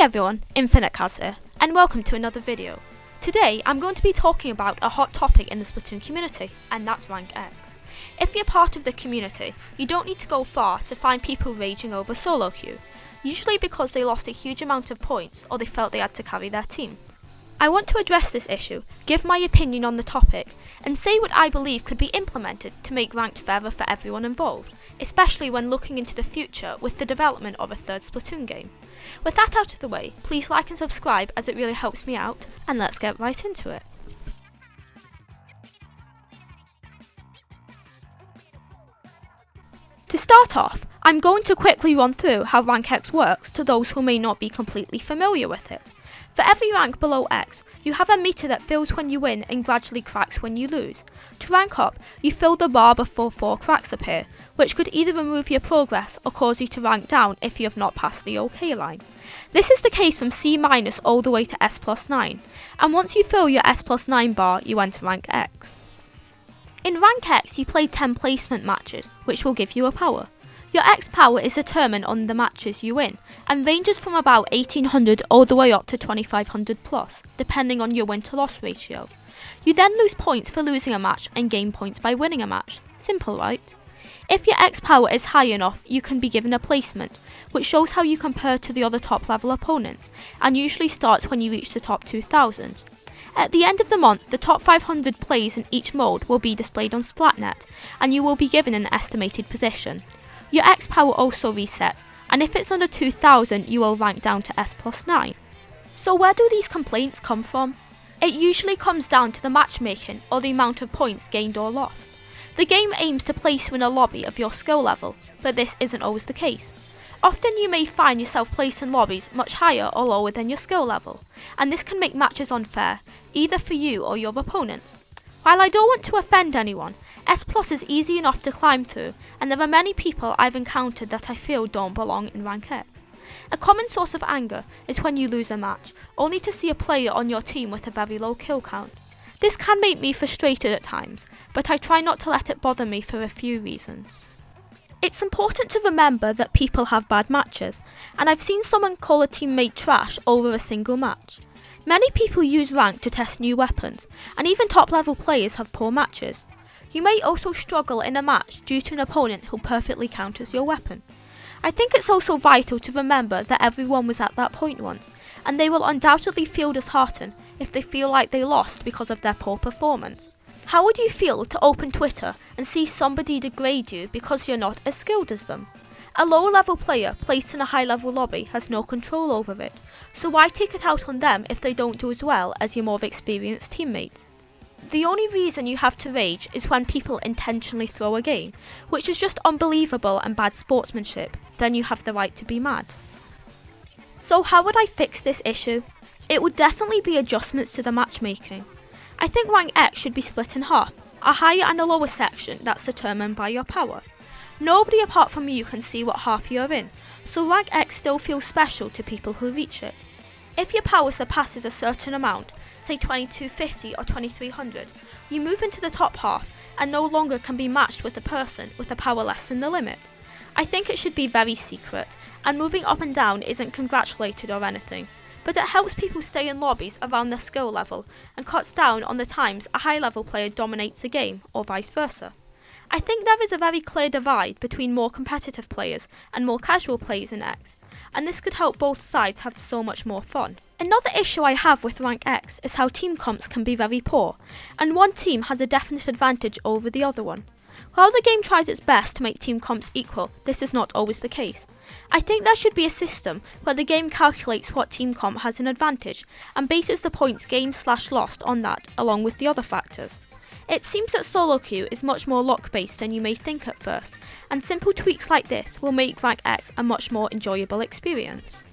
everyone, InfiniteCaz here, and welcome to another video. Today I'm going to be talking about a hot topic in the Splatoon community, and that's Rank X. If you're part of the community, you don't need to go far to find people raging over solo queue, usually because they lost a huge amount of points or they felt they had to carry their team. I want to address this issue, give my opinion on the topic, and say what I believe could be implemented to make ranked fairer for everyone involved, especially when looking into the future with the development of a third Splatoon game. With that out of the way, please like and subscribe as it really helps me out, and let's get right into it. To start off, I'm going to quickly run through how Rank X works to those who may not be completely familiar with it. For every rank below X, you have a meter that fills when you win and gradually cracks when you lose. To rank up, you fill the bar before 4 cracks appear, which could either remove your progress or cause you to rank down if you have not passed the OK line. This is the case from C- all the way to S+9, and once you fill your S+9 bar, you enter Rank X. In Rank X, you play 10 placement matches, which will give you a power. Your X power is determined on the matches you win, and ranges from about 1800 all the way up to 2500 plus, depending on your win to loss ratio. You then lose points for losing a match and gain points by winning a match. Simple, right? If your X power is high enough, you can be given a placement, which shows how you compare to the other top level opponents, and usually starts when you reach the top 2000. At the end of the month, the top 500 plays in each mode will be displayed on Splatnet, and you will be given an estimated position. Your X power also resets, and if it's under 2000 you will rank down to S+9. So where do these complaints come from? It usually comes down to the matchmaking or the amount of points gained or lost. The game aims to place you in a lobby of your skill level, but this isn't always the case. Often you may find yourself placed in lobbies much higher or lower than your skill level, and this can make matches unfair, either for you or your opponents. While I don't want to offend anyone, S+ is easy enough to climb through, and there are many people I've encountered that I feel don't belong in Rank X. A common source of anger is when you lose a match, only to see a player on your team with a very low kill count. This can make me frustrated at times, but I try not to let it bother me for a few reasons. It's important to remember that people have bad matches, and I've seen someone call a teammate trash over a single match. Many people use rank to test new weapons, and even top level players have poor matches. You may also struggle in a match due to an opponent who perfectly counters your weapon. I think it's also vital to remember that everyone was at that point once, and they will undoubtedly feel disheartened if they feel like they lost because of their poor performance. How would you feel to open Twitter and see somebody degrade you because you're not as skilled as them? A lower level player placed in a high level lobby has no control over it, so why take it out on them if they don't do as well as your more experienced teammates? The only reason you have to rage is when people intentionally throw a game, which is just unbelievable and bad sportsmanship. Then you have the right to be mad. So how would I fix this issue? It would definitely be adjustments to the matchmaking. I think Rank X should be split in half, a higher and a lower section that's determined by your power. Nobody apart from you can see what half you're in, so Rank X still feels special to people who reach it. If your power surpasses a certain amount, say 2250 or 2300, you move into the top half and no longer can be matched with a person with a power less than the limit. I think it should be very secret, and moving up and down isn't congratulated or anything, but it helps people stay in lobbies around their skill level and cuts down on the times a high level player dominates a game or vice versa. I think there is a very clear divide between more competitive players and more casual players in X, and this could help both sides have so much more fun. Another issue I have with Rank X is how team comps can be very poor, and one team has a definite advantage over the other one. While the game tries its best to make team comps equal, this is not always the case. I think there should be a system where the game calculates what team comp has an advantage and bases the points gained/lost on that along with the other factors. It seems that solo queue is much more luck-based than you may think at first, and simple tweaks like this will make Rank X a much more enjoyable experience.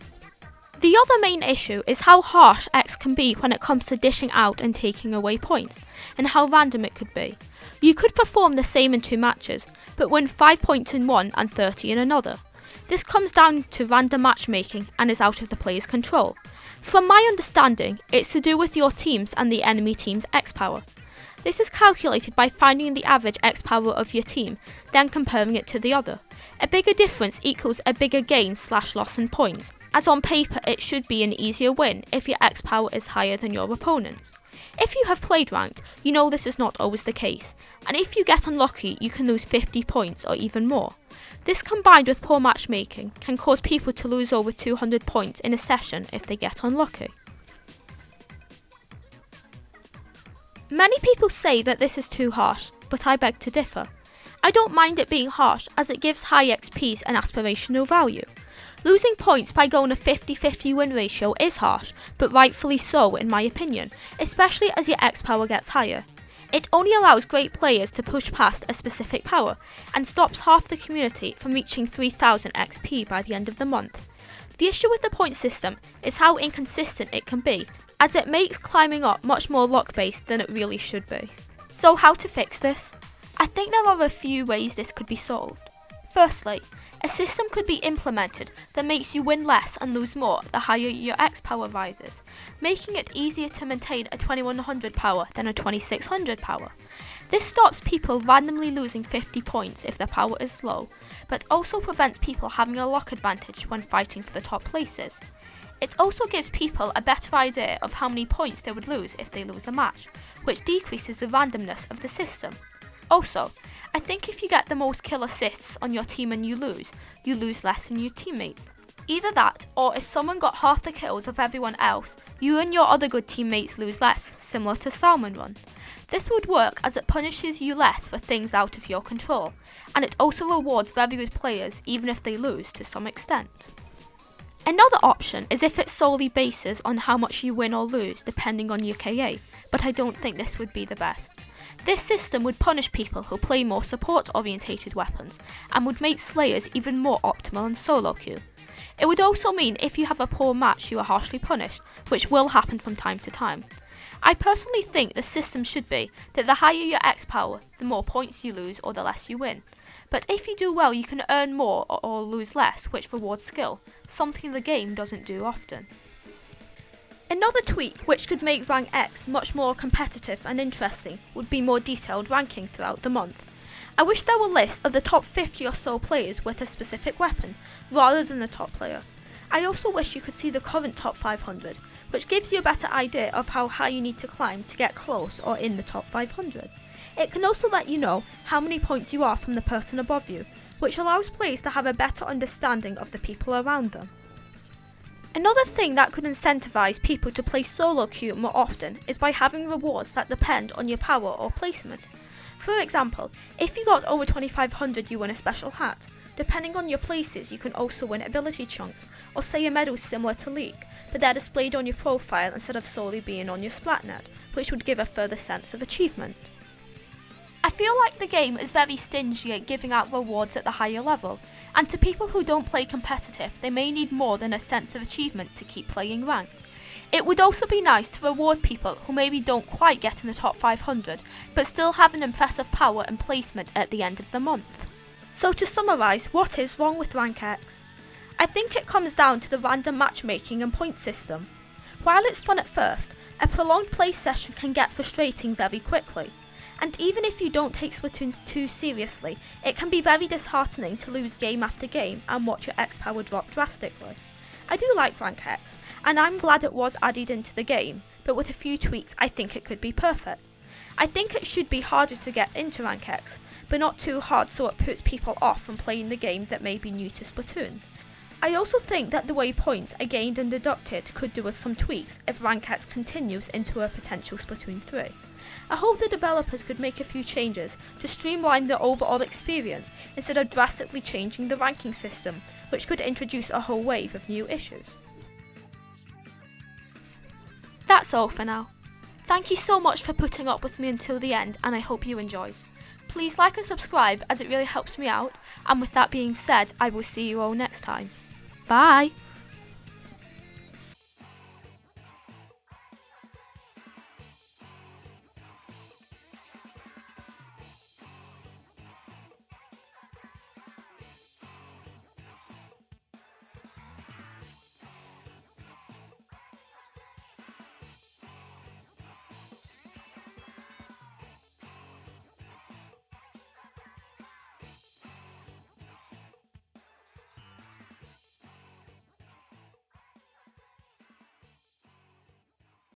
The other main issue is how harsh X can be when it comes to dishing out and taking away points, and how random it could be. You could perform the same in 2 matches, but win 5 points in one and 30 in another. This comes down to random matchmaking and is out of the player's control. From my understanding, it's to do with your team's and the enemy team's X power. This is calculated by finding the average X power of your team, then comparing it to the other. A bigger difference equals a bigger gain/loss in points, as on paper it should be an easier win if your X power is higher than your opponent's. If you have played ranked, you know this is not always the case, and if you get unlucky you can lose 50 points or even more. This combined with poor matchmaking can cause people to lose over 200 points in a session if they get unlucky. Many people say that this is too harsh, but I beg to differ. I don't mind it being harsh as it gives high XPs an aspirational value. Losing points by going a 50-50 win ratio is harsh, but rightfully so in my opinion, especially as your X power gets higher. It only allows great players to push past a specific power, and stops half the community from reaching 3000 XP by the end of the month. The issue with the point system is how inconsistent it can be, as it makes climbing up much more luck-based than it really should be. So how to fix this? I think there are a few ways this could be solved. Firstly, a system could be implemented that makes you win less and lose more the higher your X power rises, making it easier to maintain a 2100 power than a 2600 power. This stops people randomly losing 50 points if their power is low, but also prevents people having a luck advantage when fighting for the top places. It also gives people a better idea of how many points they would lose if they lose a match, which decreases the randomness of the system. Also, I think if you get the most kill assists on your team and you lose less than your teammates. Either that, or if someone got half the kills of everyone else, you and your other good teammates lose less, similar to Salmon Run. This would work as it punishes you less for things out of your control, and it also rewards very good players even if they lose to some extent. Another option is if it solely bases on how much you win or lose depending on your KA, but I don't think this would be the best. This system would punish people who play more support-orientated weapons, and would make Slayers even more optimal in solo queue. It would also mean if you have a poor match you are harshly punished, which will happen from time to time. I personally think the system should be that the higher your X power, the more points you lose or the less you win. But if you do well you can earn more or lose less, which rewards skill, something the game doesn't do often. Another tweak which could make Rank X much more competitive and interesting would be more detailed ranking throughout the month. I wish there were lists of the top 50 or so players with a specific weapon, rather than the top player. I also wish you could see the current top 500, which gives you a better idea of how high you need to climb to get close or in the top 500. It can also let you know how many points you are from the person above you, which allows players to have a better understanding of the people around them. Another thing that could incentivize people to play solo queue more often is by having rewards that depend on your power or placement. For example, if you got over 2500 you win a special hat. Depending on your places you can also win ability chunks, or say a medal similar to League, but they're displayed on your profile instead of solely being on your Splatnet, which would give a further sense of achievement. I feel like the game is very stingy at giving out rewards at the higher level, and to people who don't play competitive they may need more than a sense of achievement to keep playing ranked. It would also be nice to reward people who maybe don't quite get in the top 500 but still have an impressive power and placement at the end of the month. So to summarise, what is wrong with Rank X? I think it comes down to the random matchmaking and point system. While it's fun at first, a prolonged play session can get frustrating very quickly. And even if you don't take Splatoons too seriously, it can be very disheartening to lose game after game and watch your X power drop drastically. I do like Rank X, and I'm glad it was added into the game, but with a few tweaks I think it could be perfect. I think it should be harder to get into Rank X, but not too hard so it puts people off from playing the game that may be new to Splatoon. I also think that the way points are gained and deducted could do with some tweaks if Rank X continues into a potential Splatoon 3. I hope the developers could make a few changes to streamline the overall experience instead of drastically changing the ranking system, which could introduce a whole wave of new issues. That's all for now. Thank you so much for putting up with me until the end, and I hope you enjoyed. Please like and subscribe as it really helps me out, and with that being said, I will see you all next time. Bye!